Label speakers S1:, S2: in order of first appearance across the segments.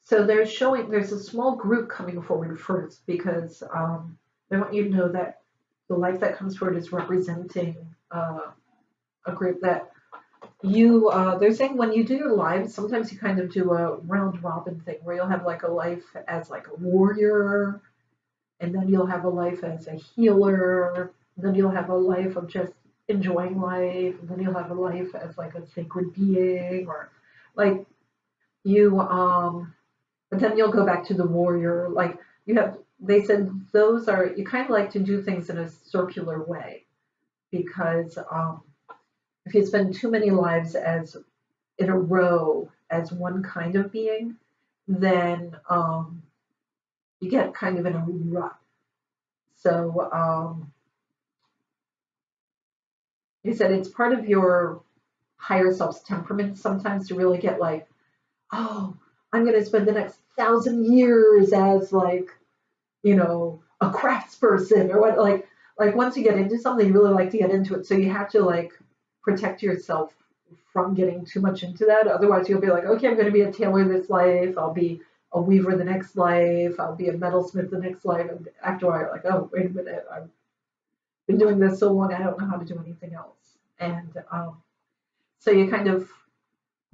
S1: So they're showing there's a small group coming forward first because they want you to know that the life that comes forward is representing a group that you. They're saying when you do your lives, sometimes you kind of do a round robin thing where you'll have like a life as like a warrior, and then you'll have a life as a healer, then you'll have a life of just enjoying life, and then you'll have a life as like a sacred being, or like you but then you'll go back to the warrior. Like you have, they said those are, you kind of like to do things in a circular way because if you spend too many lives as in a row as one kind of being, then you get kind of in a rut. So he said it's part of your higher self's temperament sometimes to really get like, oh, I'm going to spend the next 1,000 years as like, you know, a craftsperson or what, like once you get into something, you really like to get into it. So you have to like protect yourself from getting too much into that. Otherwise you'll be like, okay, I'm going to be a tailor this life. I'll be a weaver the next life. I'll be a metalsmith the next life. And after a while, you're like, oh, wait a minute. I've been doing this so long, I don't know how to do anything else. And so you kind of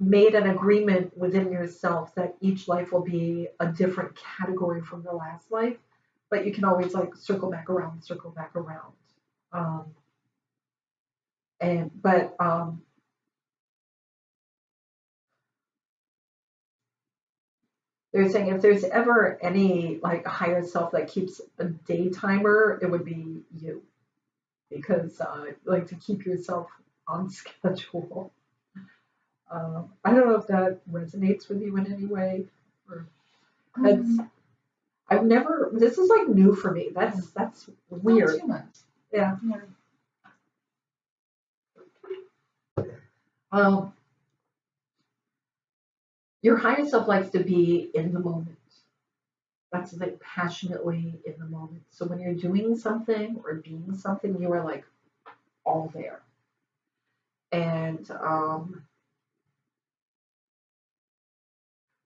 S1: made an agreement within yourself that each life will be a different category from the last life, but you can always like circle back around, circle back around. But they're saying if there's ever any like higher self that keeps a day timer, it would be you, because like to keep yourself on schedule. I don't know if that resonates with you in any way. Or that's I've never. This is like new for me. That's weird.
S2: 2 months.
S1: Yeah. Your higher self likes to be in the moment. That's like passionately in the moment. So when you're doing something or being something, you are like all there. And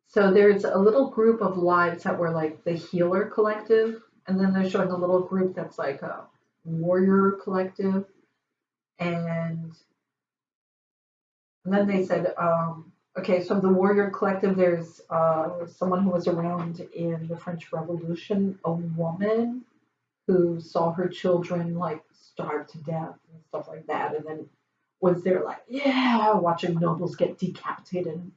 S1: so there's a little group of lives that were like the healer collective, and then they're showing a little group that's like a warrior collective, and then they said, okay, so the warrior collective, there's someone who was around in the French Revolution, a woman who saw her children like starve to death and stuff like that, and then was there like, yeah, watching nobles get decapitated,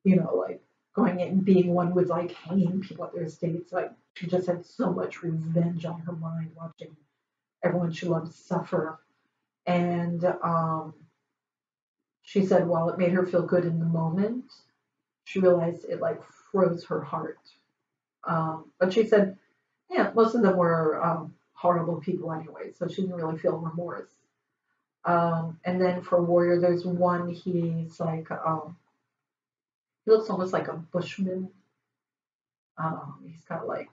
S1: you know, like going in and being one with like hanging people at their estates. Like she just had so much revenge on her mind watching everyone she loved suffer. And she said while it made her feel good in the moment, she realized it like froze her heart. But she said, yeah, most of them were horrible people anyway, so she didn't really feel remorse. And then for Warrior, there's one, he's like, he looks almost like a bushman. He's got like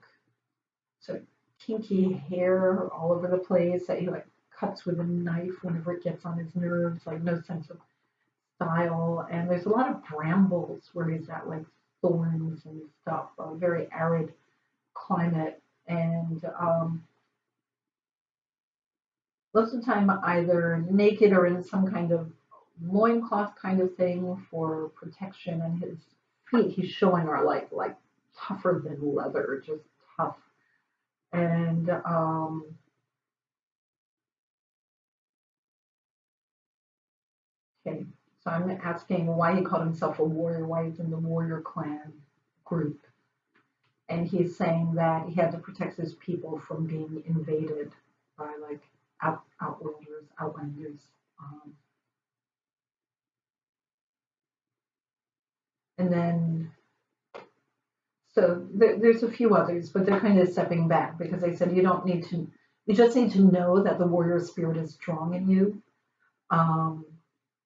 S1: sort of kinky hair all over the place that he like cuts with a knife whenever it gets on his nerves, like no sense of style. And there's a lot of brambles where he's at, like thorns and stuff, a very arid climate. And most of the time either naked or in some kind of loincloth kind of thing for protection, and his feet he's showing are like tougher than leather, just tough. And okay, so I'm asking why he called himself a warrior, why he's in the warrior clan group. And he's saying that he had to protect his people from being invaded by like outlanders. And then, so there's a few others, but they're kind of stepping back because they said you don't need to, you just need to know that the warrior spirit is strong in you. And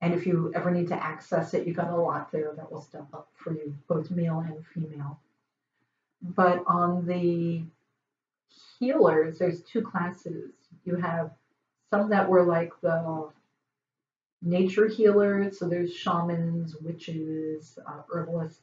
S1: if you ever need to access it, you got a lot there that will step up for you, both male and female. But on the healers, there's two classes. You have some that were like the nature healers, so there's shamans, witches, herbalists,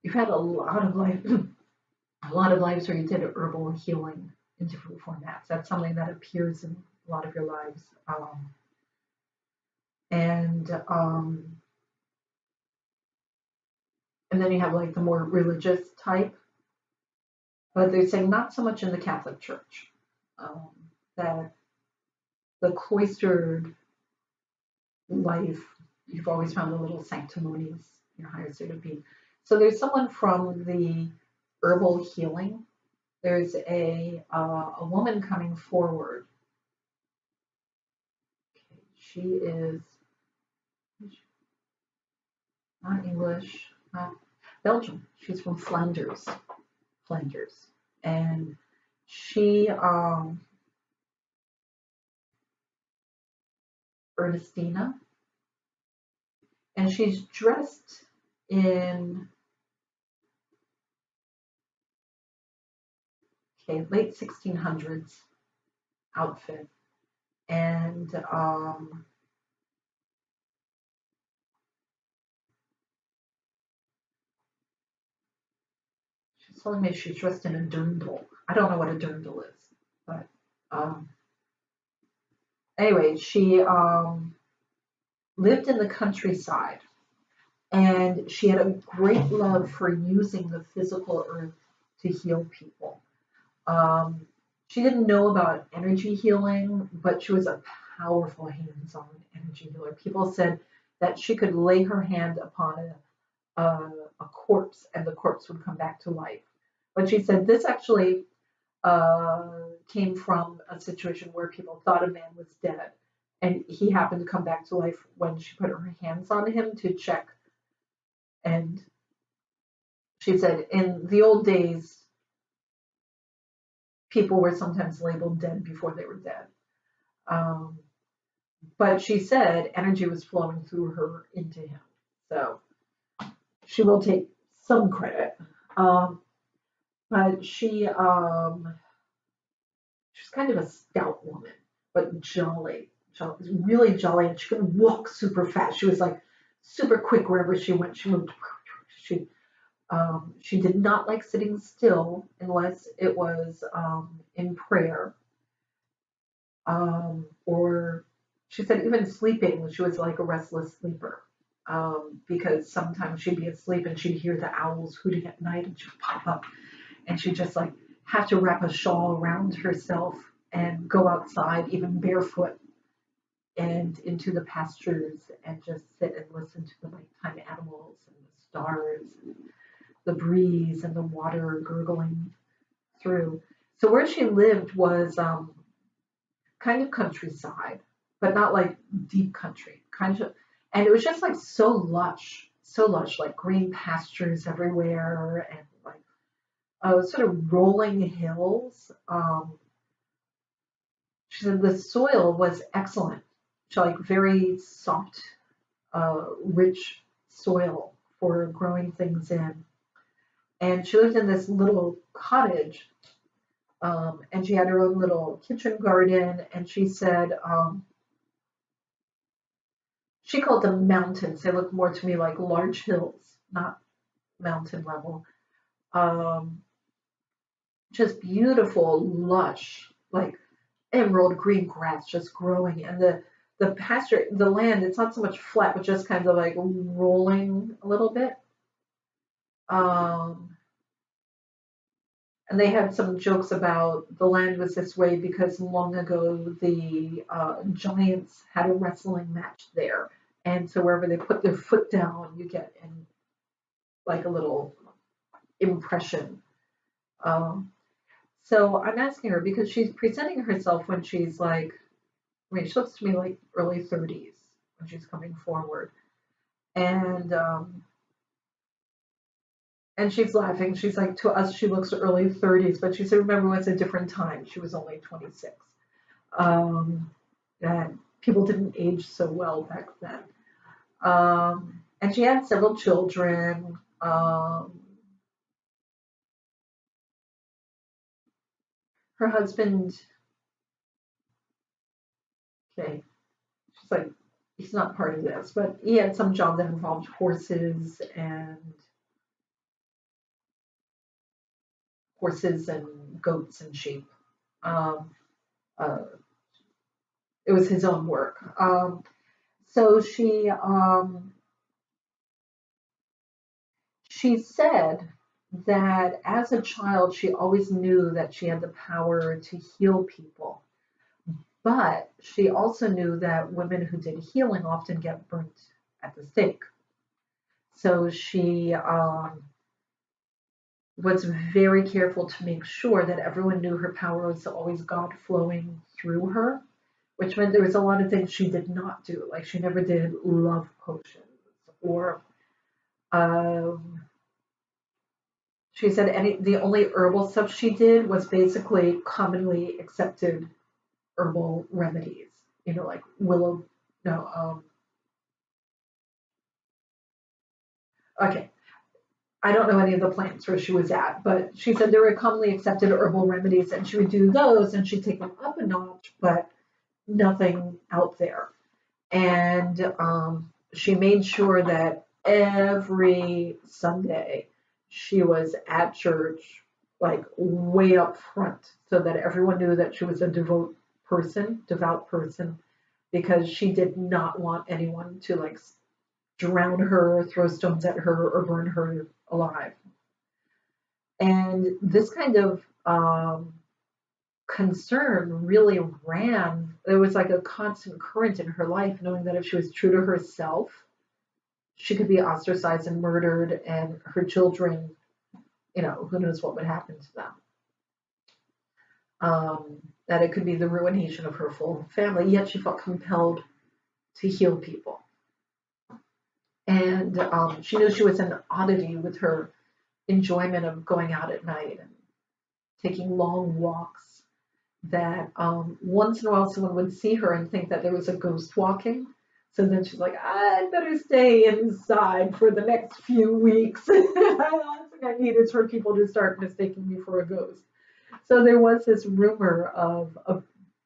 S1: you've had a lot of life, a lot of lives where you did herbal healing in different formats. That's something that appears in a lot of your lives. And and then you have like the more religious type, but they're saying not so much in the Catholic Church. Um, that the cloistered life, you've always found a little sanctimonious, your higher state of being. So there's someone from the herbal healing. There's a woman coming forward. Okay, she is not English, not Belgium. She's from Flanders, and she Ernestina, and she's dressed in late 1600s outfit, and she's telling me she's dressed in a dirndl. I don't know what a dirndl is, but anyway, she lived in the countryside, and she had a great love for using the physical earth to heal people. She didn't know about energy healing, but she was a powerful hands-on energy healer. People said that she could lay her hand upon a corpse and the corpse would come back to life. But she said this actually came from a situation where people thought a man was dead, and he happened to come back to life when she put her hands on him to check. And she said in the old days, people were sometimes labeled dead before they were dead. But she said energy was flowing through her into him. So she will take some credit. But she's kind of a stout woman, but jolly, really jolly, and she could walk super fast. She was like super quick wherever she went. She moved. She did not like sitting still unless it was in prayer, or she said even sleeping. She was like a restless sleeper. Because sometimes she'd be asleep and she'd hear the owls hooting at night, and she'd pop up and she'd just like have to wrap a shawl around herself and go outside, even barefoot, and into the pastures and just sit and listen to the nighttime animals and the stars, and the breeze and the water gurgling through. So where she lived was kind of countryside, but not like deep country, kind of, and it was just like so lush, like green pastures everywhere, and like sort of rolling hills. She said the soil was excellent. She like very soft, rich soil for growing things in. And she lived in this little cottage, and she had her own little kitchen garden. And she said she called them mountains. They look more to me like large hills, not mountain level. Just beautiful, lush, like emerald green grass just growing, and the pasture, the land, it's not so much flat, but just kind of like rolling a little bit. And they had some jokes about the land was this way because long ago the giants had a wrestling match there, and so wherever they put their foot down, you get in like a little impression. So I'm asking her because she's presenting herself when she's like, I mean, she looks to me like early 30s when she's coming forward, and she's laughing. She's like, to us, she looks early 30s, but she said, remember, it was a different time. She was only 26. And people didn't age so well back then. And she had several children. Her husband, okay, she's like, he's not part of this, but he had some job that involved horses and horses and goats and sheep. Um, uh, it was his own work. So she said that as a child, she always knew that she had the power to heal people. But she also knew that women who did healing often get burnt at the stake. So she was very careful to make sure that everyone knew her power was always God flowing through her, which meant there was a lot of things she did not do. Like she never did love potions, or um, she said the only herbal stuff she did was basically commonly accepted herbal remedies. You know, like willow. No, okay. I don't know any of the plants where she was at, but she said there were commonly accepted herbal remedies, and she would do those, and she'd take them up a notch, but nothing out there. And she made sure that every Sunday she was at church, like way up front, so that everyone knew that she was a devout person, because she did not want anyone to like drown her, throw stones at her, or burn her alive. And this kind of concern really ran, there was like a constant current in her life, knowing that if she was true to herself, she could be ostracized and murdered, and her children, you know, who knows what would happen to them. That it could be the ruination of her full family, yet she felt compelled to heal people. And she knew she was an oddity with her enjoyment of going out at night and taking long walks, that once in a while someone would see her and think that there was a ghost walking. So then she's like, I'd better stay inside for the next few weeks. The last thing I need is for people to start mistaking me for a ghost. So there was this rumor of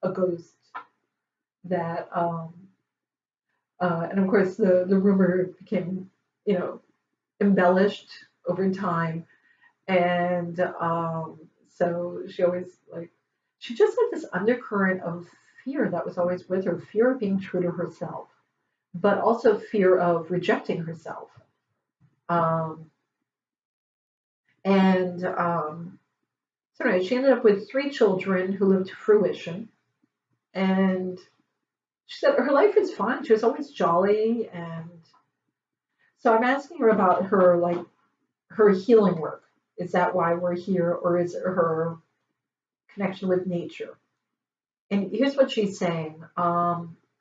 S1: a ghost that, and of course the rumor became, you know, embellished over time. And so she always like, she just had this undercurrent of fear that was always with her, fear of being true to herself, but also fear of rejecting herself. Um, and so anyway, she ended up with 3 children who lived to fruition. And she said her life was fun. She was always jolly. And so I'm asking her about her, like, her healing work. Is that why we're here, or is it her connection with nature? And here's what she's saying.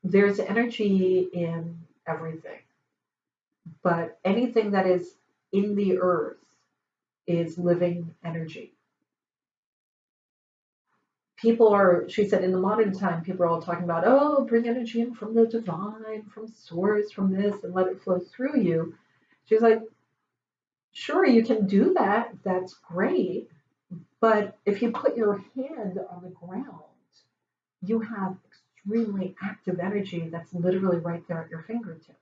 S1: There's energy in everything, but anything that is in the earth is living energy. People are, she said, in the modern time, people are all talking about, oh, bring energy in from the divine, from source, from this, and let it flow through you. She's like, sure, you can do that. That's great. But if you put your hand on the ground, you have extremely active energy that's literally right there at your fingertips.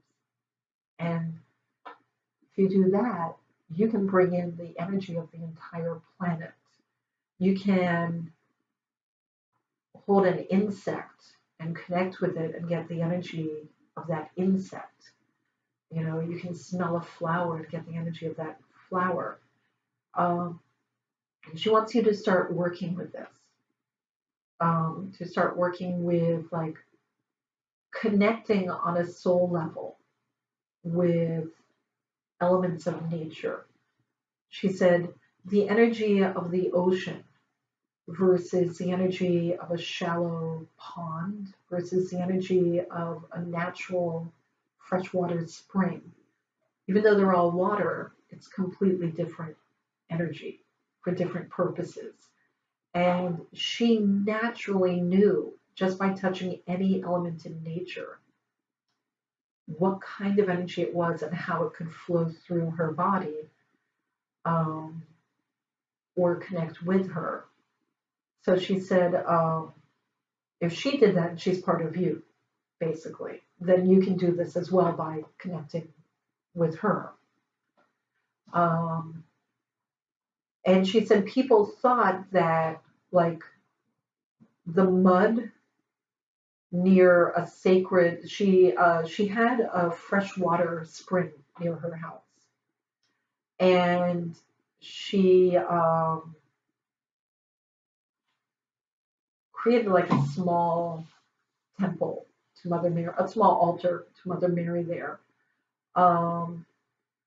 S1: And if you do that, you can bring in the energy of the entire planet. You can hold an insect and connect with it and get the energy of that insect. You know, you can smell a flower and get the energy of that flower. And she wants you to start working with this, to start working with like connecting on a soul level with elements of nature. She said the energy of the ocean versus the energy of a shallow pond versus the energy of a natural freshwater spring. Even though they're all water, it's completely different energy for different purposes. And she naturally knew, just by touching any element in nature, what kind of energy it was and how it could flow through her body, or connect with her. So she said, if she did that and she's part of you, basically, then you can do this as well by connecting with her. And she said people thought that like the mud near a sacred, she had a freshwater spring near her house, and she created like a small temple to Mother Mary, a small altar to Mother Mary there. Um,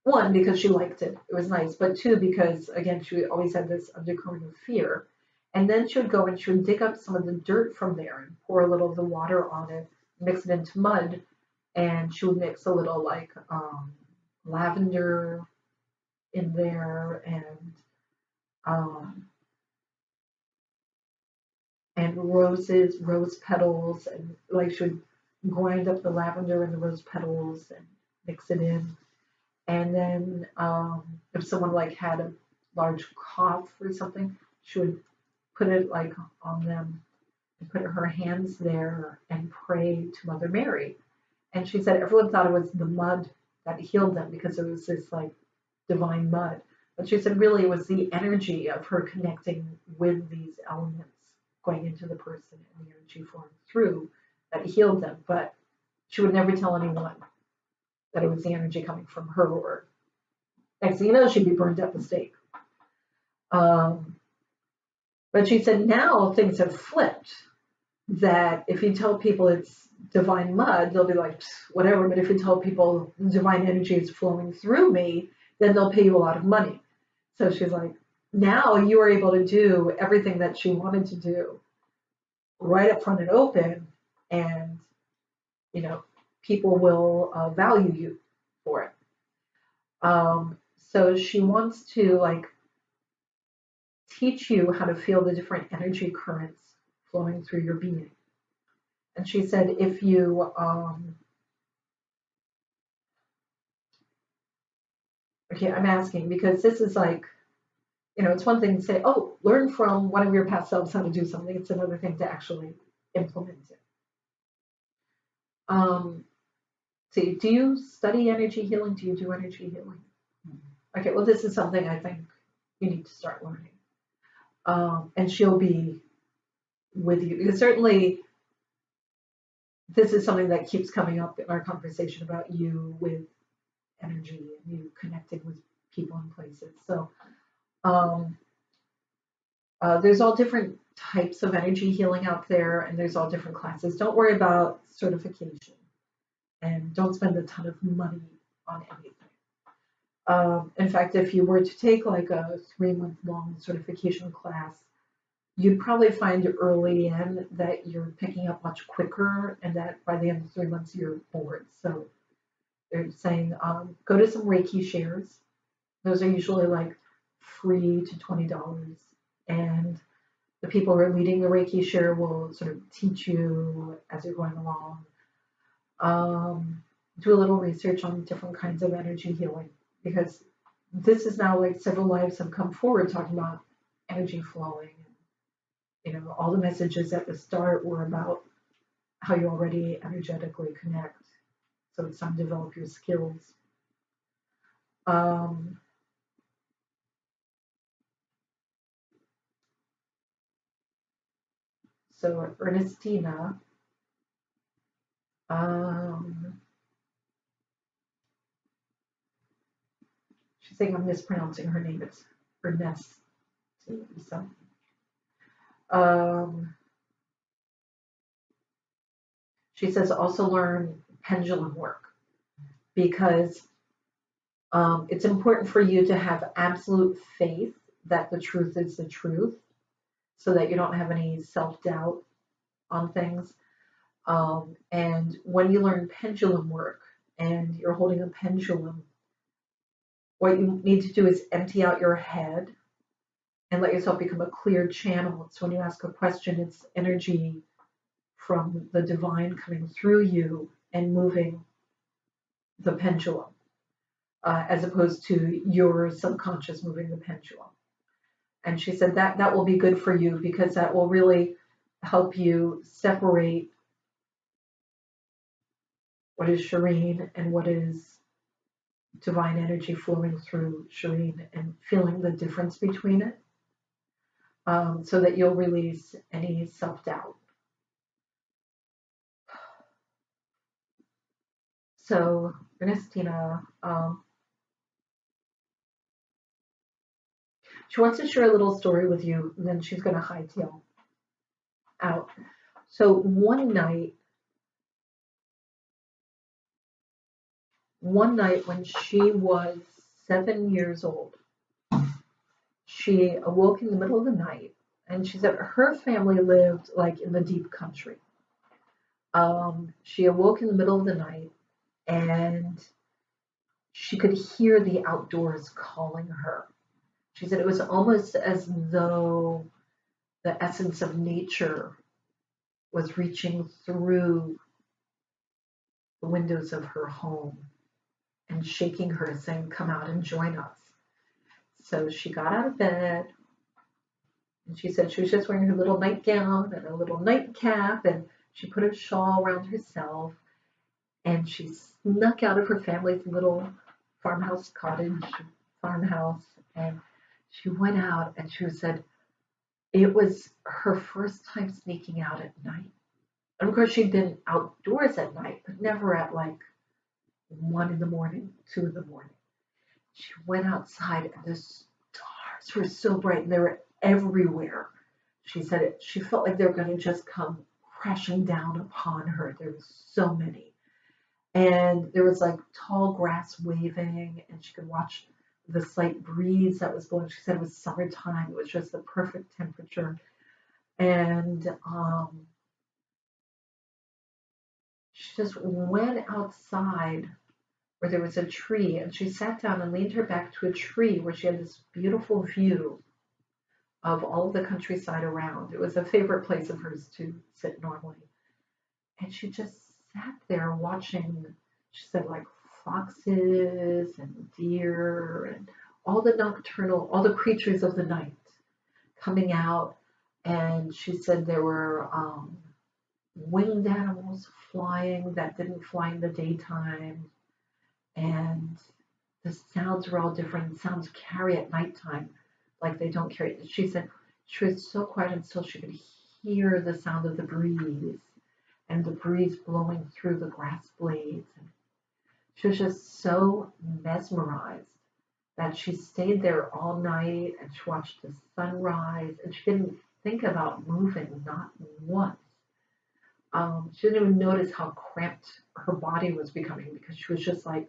S1: one, because she liked it, it was nice, but two, because again, she always had this undercurrent of fear. And then she would go and she would dig up some of the dirt from there and pour a little of the water on it, mix it into mud, and she would mix a little like lavender in there um, and roses, rose petals, and like she would grind up the lavender and the rose petals and mix it in. And then if someone like had a large cough or something, she would put it like on them and put her hands there and pray to Mother Mary. And she said everyone thought it was the mud that healed them because it was this like divine mud. But she said really it was the energy of her connecting with these elements going into the person and the energy flowing through that healed them. But she would never tell anyone that it was the energy coming from her, or next thing you know, she'd be burned at the stake. But she said now things have flipped, that if you tell people it's divine mud, they'll be like, whatever. But if you tell people divine energy is flowing through me, then they'll pay you a lot of money. So she's like, now you are able to do everything that she wanted to do right up front and open, and you know, people will value you for it. So she wants to like teach you how to feel the different energy currents flowing through your being. And she said if you okay, I'm asking because this is like, you know, it's one thing to say, oh, learn from one of your past selves how to do something. It's another thing to actually implement it. See, do you study energy healing? Do you do energy healing? Okay, well, this is something I think you need to start learning. And she'll be with you because certainly this is something that keeps coming up in our conversation about you with energy and you connecting with people and places. So there's all different types of energy healing out there, and there's all different classes. Don't worry about certification, and don't spend a ton of money on anything. In fact, if you were to take like a 3-month-long certification class, you'd probably find early in that you're picking up much quicker, and that by the end of 3 months you're bored. So they're saying go to some Reiki shares. Those are usually like free to $20, and the people who are leading the Reiki share will sort of teach you as you're going along. Do a little research on different kinds of energy healing, because this is now like several lives have come forward talking about energy flowing. You know, all the messages at the start were about how you already energetically connect. So it's time to develop your skills. So Ernestina, she's saying I'm mispronouncing her name. It's Ernestina. She says also learn pendulum work, because it's important for you to have absolute faith that the truth is the truth, so that you don't have any self-doubt on things. And when you learn pendulum work and you're holding a pendulum, what you need to do is empty out your head and let yourself become a clear channel. So when you ask a question, it's energy from the divine coming through you and moving the pendulum, as opposed to your subconscious moving the pendulum. And she said that will be good for you, because that will really help you separate what is Shireen and what is divine energy flowing through Shireen and feeling the difference between it, so that you'll release any self-doubt. So, Ernestina, she wants to share a little story with you, and then she's going to hightail out. So one night when she was 7 years old, she awoke in the middle of the night, and she said her family lived like in the deep country. She awoke in the middle of the night, and she could hear the outdoors calling her. She said it was almost as though the essence of nature was reaching through the windows of her home and shaking her, saying, "Come out and join us." So she got out of bed, and she said she was just wearing her little nightgown and a little nightcap, and she put a shawl around herself, and she snuck out of her family's little farmhouse, and she went out, and she said it was her first time sneaking out at night. And of course, she'd been outdoors at night, but never at like 1 in the morning, 2 in the morning. She went outside, and the stars were so bright, and they were everywhere. She said she felt like they were going to just come crashing down upon her. There were so many. And there was like tall grass waving, and she could watch the slight breeze that was blowing. She said it was summertime. It was just the perfect temperature. And she just went outside where there was a tree, and she sat down and leaned her back to a tree where she had this beautiful view of all of the countryside around. It was a favorite place of hers to sit normally. And she just sat there watching, she said, like foxes and deer and all the creatures of the night coming out. And she said there were winged animals flying that didn't fly in the daytime. And the sounds were all different. Sounds carry at nighttime like they don't carry. She said she was so quiet and still she could hear the sound of the breeze and the breeze blowing through the grass blades. And she was just so mesmerized that she stayed there all night, and she watched the sunrise, and she didn't think about moving, not once. She didn't even notice how cramped her body was becoming, because she was just like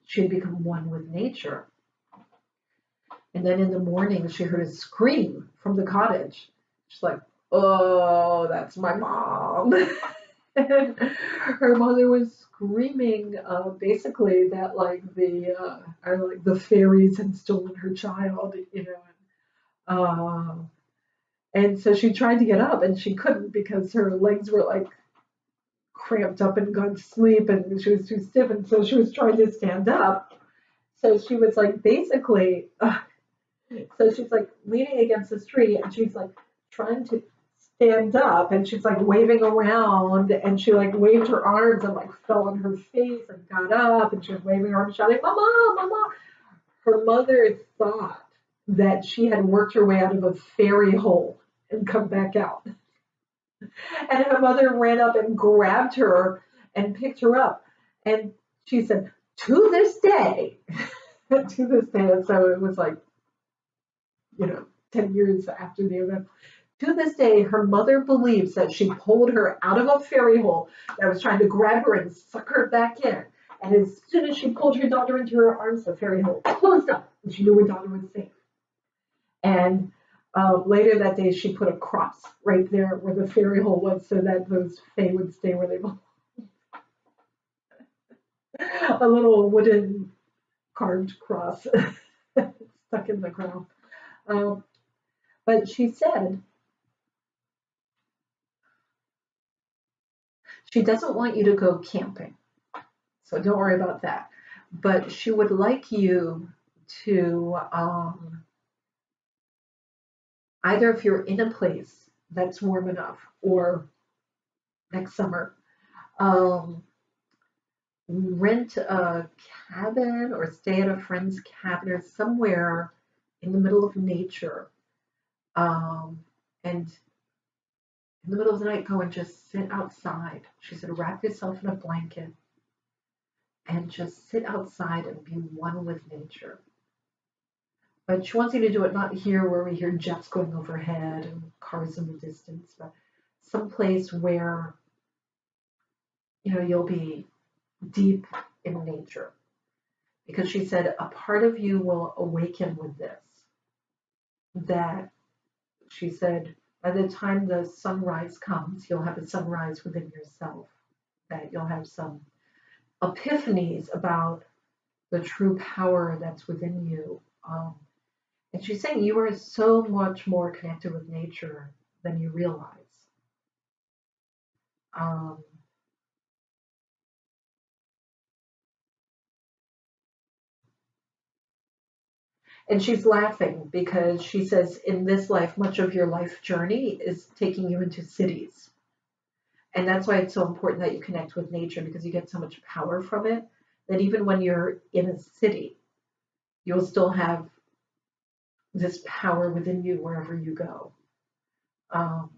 S1: she had become one with nature. And then in the morning, she heard a scream from the cottage. She's like, "Oh, that's my mom." And her mother was screaming, basically that like the fairies had stolen her child, and so she tried to get up, and she couldn't because her legs were like cramped up and gone to sleep, and she was too stiff, and so she was trying to stand up. So she was like basically, so she's like leaning against this tree, and she's like trying to stand up, and she's like waving around, and she like waved her arms and like fell on her face and got up, and she was waving her arms, shouting, "Mama, Mama." Her mother thought that she had worked her way out of a fairy hole and come back out. And her mother ran up and grabbed her and picked her up. And she said, to this day, to this day, and so it was like, 10 years after the event, to this day, her mother believes that she pulled her out of a fairy hole that was trying to grab her and suck her back in. And as soon as she pulled her daughter into her arms, the fairy hole closed up, and she knew her daughter was safe. And later that day, she put a cross right there where the fairy hole was, so that those fae would stay where they belong. A little wooden carved cross stuck in the ground. But she said she doesn't want you to go camping, so don't worry about that. But she would like you to either, if you're in a place that's warm enough, or next summer, rent a cabin or stay at a friend's cabin or somewhere in the middle of nature. And in the middle of the night, go and just sit outside. She said, wrap yourself in a blanket and just sit outside and be one with nature. But she wants you to do it not here where we hear jets going overhead and cars in the distance, but someplace where you'll be deep in nature. Because she said a part of you will awaken with this. That she said by the time the sunrise comes, you'll have a sunrise within yourself. That you'll have some epiphanies about the true power that's within you. And she's saying you are so much more connected with nature than you realize. Um, and she's laughing because she says in this life, much of your life journey is taking you into cities. And that's why it's so important that you connect with nature because you get so much power from it that even when you're in a city, you'll still have this power within you wherever you go. Um,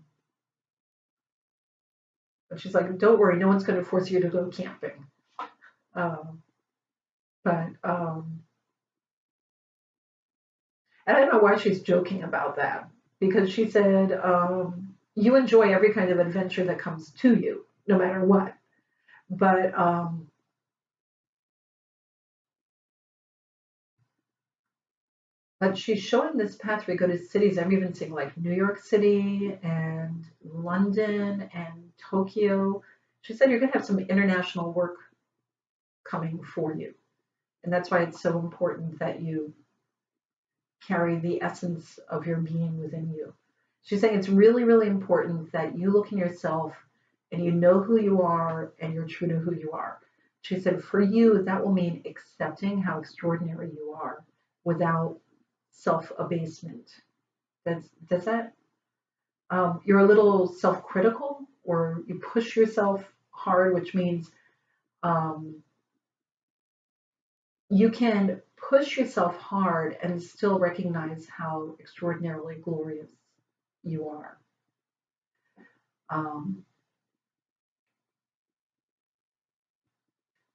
S1: but she's like, don't worry, no one's going to force you to go camping. Um, but and I don't know why she's joking about that because she said, you enjoy every kind of adventure that comes to you, no matter what. But but she's showing this path where you go to cities. I'm even seeing like New York City and London and Tokyo. She said you're going to have some international work coming for you. And that's why it's so important that you carry the essence of your being within you. She's saying it's really, really important that you look in yourself and you know who you are and you're true to who you are. She said for you, that will mean accepting how extraordinary you are without self-abasement. Does that you're a little self-critical or you push yourself hard, which means um, you can push yourself hard and still recognize how extraordinarily glorious you are. Um,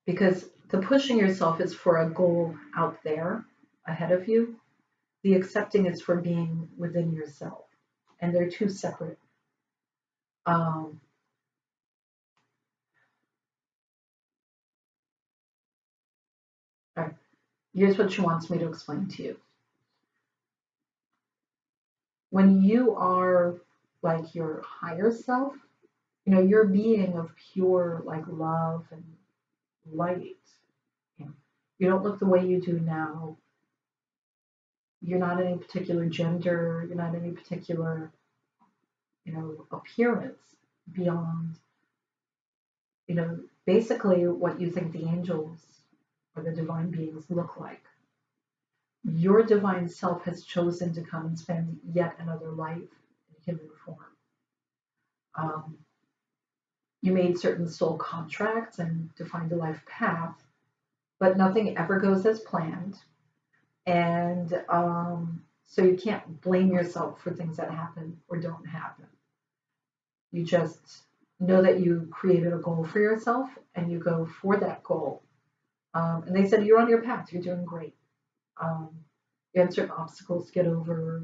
S1: because the pushing yourself is for a goal out there ahead of you. The accepting is for being within yourself. And they're two separate. Um, all right. Here's what she wants me to explain to you. When you are like your higher self, your being of pure like love and light. You don't look the way you do now. You're not any particular gender. You're not any particular, appearance beyond, basically what you think the angels or the divine beings look like. Your divine self has chosen to come and spend yet another life in human form. Um, you made certain soul contracts and defined a life path, but nothing ever goes as planned. And so you can't blame yourself for things that happen or don't happen. You just know that you created a goal for yourself and you go for that goal. And they said you're on your path, you're doing great. Um, you had certain obstacles to get over,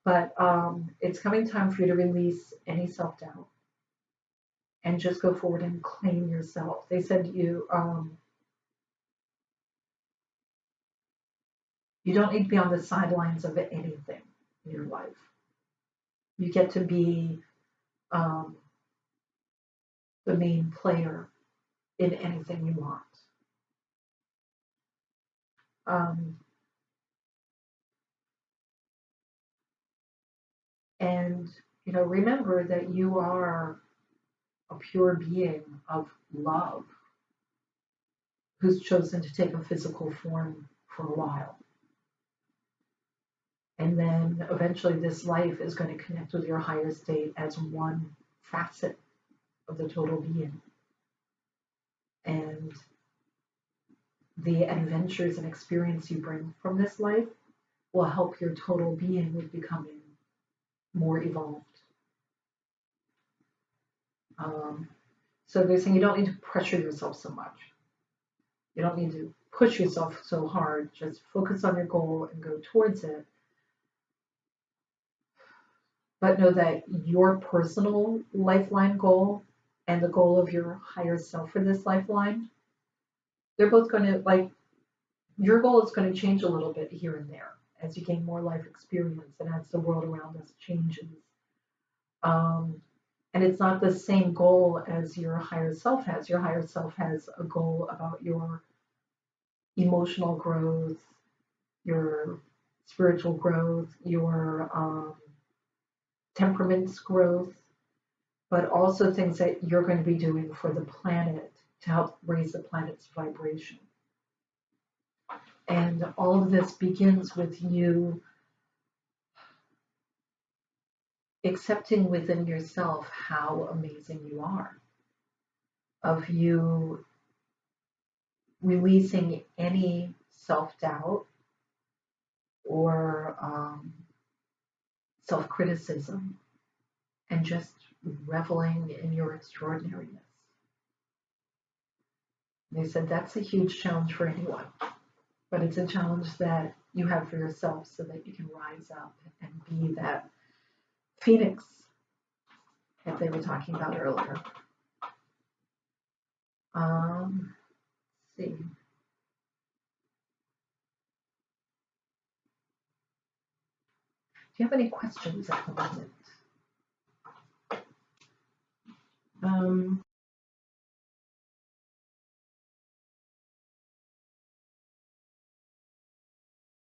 S1: but it's coming time for you to release any self-doubt and just go forward and claim yourself. They said you don't need to be on the sidelines of anything in your life. You get to be um, the main player in anything you want. Um, and remember that you are a pure being of love who's chosen to take a physical form for a while. And then eventually this life is going to connect with your higher state as one facet of the total being. and the adventures and experience you bring from this life will help your total being with becoming more evolved. So they're saying you don't need to pressure yourself so much. You don't need to push yourself so hard. Just focus on your goal and go towards it. But know that your personal lifeline goal and the goal of your higher self for this lifeline, they're both going to, like, your goal is going to change a little bit here and there as you gain more life experience and as the world around us changes. And it's not the same goal as your higher self has. Your higher self has a goal about your emotional growth, your spiritual growth, your temperament's growth, but also things that you're going to be doing for the planet to help raise the planet's vibration. And all of this begins with you accepting within yourself how amazing you are, of you releasing any self-doubt or self-criticism and just reveling in your extraordinariness. They said that's a huge challenge for anyone, but it's a challenge that you have for yourself so that you can rise up and be that phoenix that they were talking about earlier. Let's see. Do you have any questions at the moment?